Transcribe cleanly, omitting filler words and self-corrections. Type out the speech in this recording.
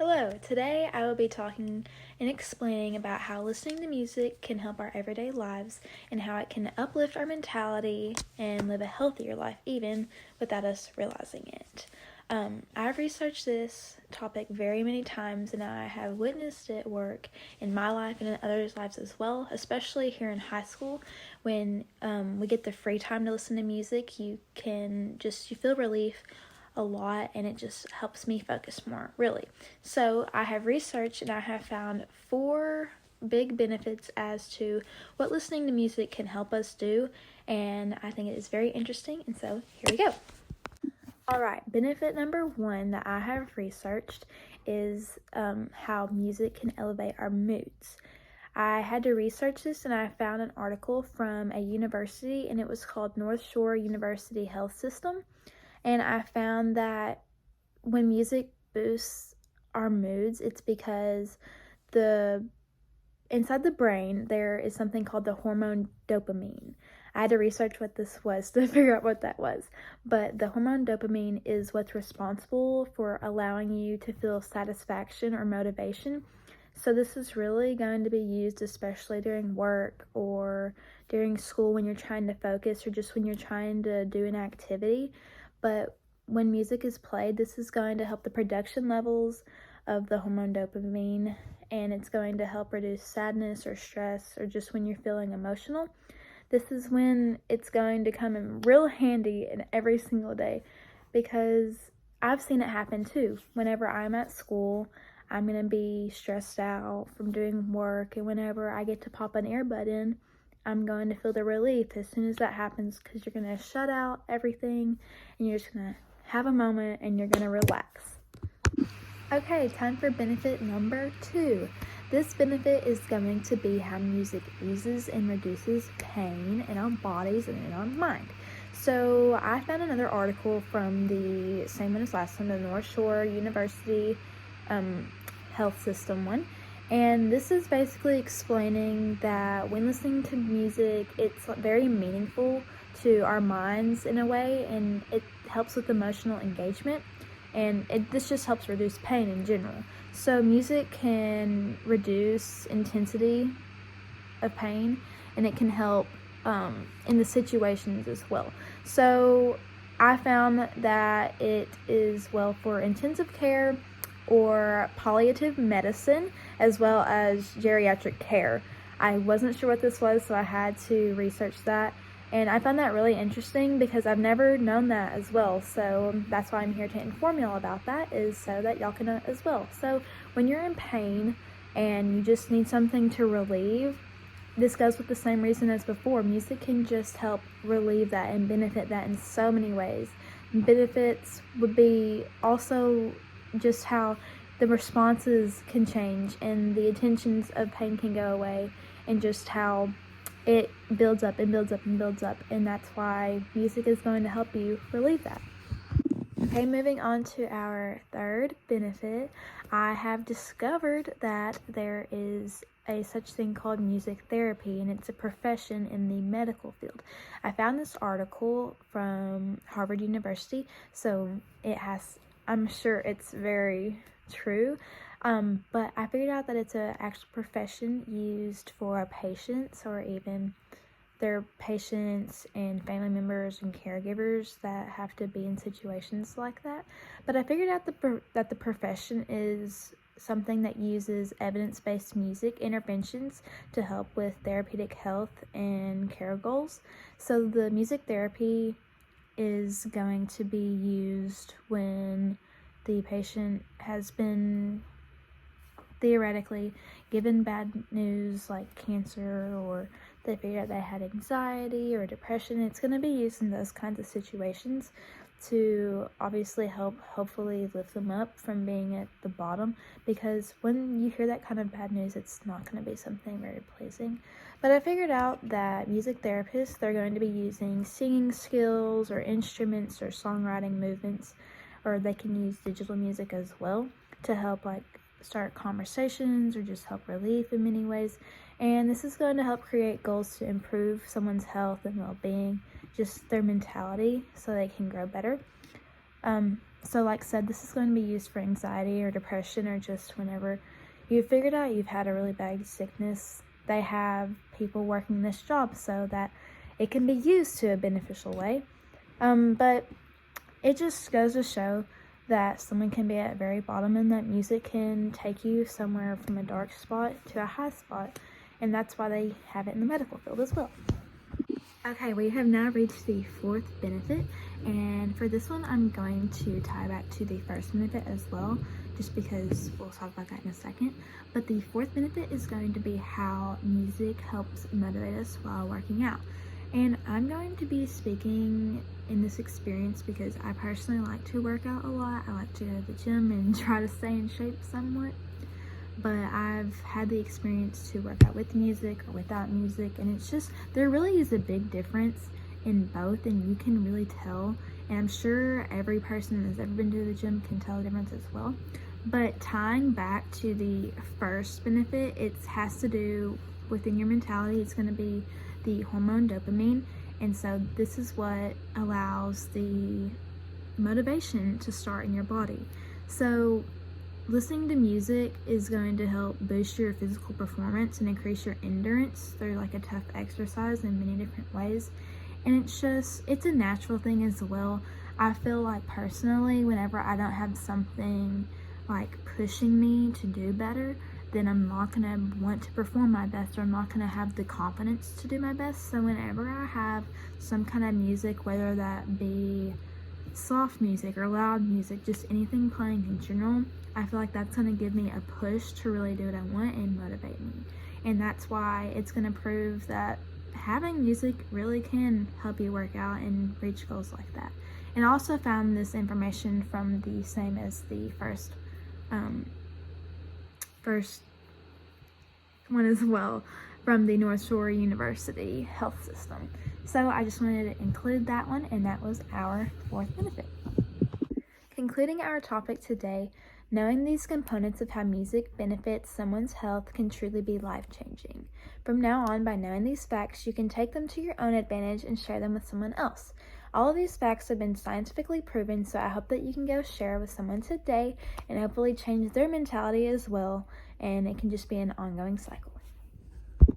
Hello, today I will be talking and explaining about how listening to music can help our everyday lives and how it can uplift our mentality and live a healthier life even without us realizing it. I've researched this topic very many times and I have witnessed it work in my life and in others' lives as well, especially here in high school when we get the free time to listen to music. You feel relief a lot and it just helps me focus more, really. So I have researched and I have found 4 big benefits as to what listening to music can help us do, and I think it is very interesting, and so here we go. Alright, benefit number 1 that I have researched is how music can elevate our moods. I had to research this and I found an article from a university and it was called North Shore University Health System. And I found that when music boosts our moods, it's because inside the brain there is something called the hormone dopamine. I had to research what this was to figure out what that was. But the hormone dopamine is what's responsible for allowing you to feel satisfaction or motivation. So this is really going to be used especially during work or during school when you're trying to focus or just when you're trying to do an activity. But when music is played, this is going to help the production levels of the hormone dopamine, and it's going to help reduce sadness or stress or just when you're feeling emotional. This is when it's going to come in real handy in every single day, because I've seen it happen too. Whenever I'm at school, I'm going to be stressed out from doing work, and whenever I get to pop an earbud in, I'm going to feel the relief as soon as that happens, because you're going to shut out everything and you're just going to have a moment and you're going to relax. Okay, time for benefit number 2. This benefit is going to be how music eases and reduces pain in our bodies and in our mind. So I found another article from the same one as last one, the North Shore University Health System one. And this is basically explaining that when listening to music, it's very meaningful to our minds in a way, and it helps with emotional engagement, and this just helps reduce pain in general. So music can reduce intensity of pain, and it can help in the situations as well. So I found that it is well for intensive care or palliative medicine, as well as geriatric care. I wasn't sure what this was, so I had to research that. And I found that really interesting because I've never known that as well. So that's why I'm here to inform y'all about that, is so that y'all can know as well. So when you're in pain and you just need something to relieve, this goes with the same reason as before. Music can just help relieve that and benefit that in so many ways. Benefits would be also just how the responses can change and the intentions of pain can go away, and just how it builds up and builds up and builds up, and that's why music is going to help you relieve that. Okay, moving on to our third benefit, I have discovered that there is a such thing called music therapy, and it's a profession in the medical field. I found this article from Harvard University, so I'm sure it's very true, but I figured out that it's an actual profession used for patients, or even their patients and family members and caregivers that have to be in situations like that. But I figured out that the profession is something that uses evidence-based music interventions to help with therapeutic health and care goals. So the music therapy is going to be used when the patient has been theoretically given bad news like cancer, or they figure out they had anxiety or depression. It's going to be used in those kinds of situations to obviously hopefully lift them up from being at the bottom, because when you hear that kind of bad news, it's not going to be something very pleasing. But I figured out that music therapists, they're going to be using singing skills or instruments or songwriting movements, or they can use digital music as well to help start conversations or just help relief in many ways. And this is going to help create goals to improve someone's health and well-being, just their mentality, so they can grow better. So like I said, this is going to be used for anxiety or depression, or just whenever you've figured out you've had a really bad sickness. They have people working this job so that it can be used to a beneficial way. But it just goes to show that someone can be at the very bottom, and that music can take you somewhere from a dark spot to a high spot, and that's why they have it in the medical field as well. Okay, we have now reached the fourth benefit, and for this one I'm going to tie back to the first benefit as well, just because we'll talk about that in a second. But the fourth benefit is going to be how music helps motivate us while working out. And I'm going to be speaking in this experience because I personally like to work out a lot. I like to go to the gym and try to stay in shape somewhat. But I've had the experience to work out with music or without music, and it's just, there really is a big difference in both, and you can really tell. And I'm sure every person that's ever been to the gym can tell the difference as well. But tying back to the first benefit, it has to do within your mentality. It's going to be the hormone dopamine, and so this is what allows the motivation to start in your body. So listening to music is going to help boost your physical performance and increase your endurance through like a tough exercise in many different ways. And it's a natural thing as well. I feel like personally, whenever I don't have something like pushing me to do better, then I'm not gonna want to perform my best, or I'm not gonna have the confidence to do my best. So whenever I have some kind of music, whether that be soft music or loud music, just anything playing in general, I feel like that's gonna give me a push to really do what I want and motivate me. And that's why it's gonna prove that having music really can help you work out and reach goals like that. And I also found this information from the same as the first one as well, from the North Shore University Health System. So I just wanted to include that one, and that was our fourth benefit. Concluding our topic today, knowing these components of how music benefits someone's health can truly be life-changing. From now on, by knowing these facts, you can take them to your own advantage and share them with someone else. All of these facts have been scientifically proven, so I hope that you can go share with someone today and hopefully change their mentality as well, and it can just be an ongoing cycle.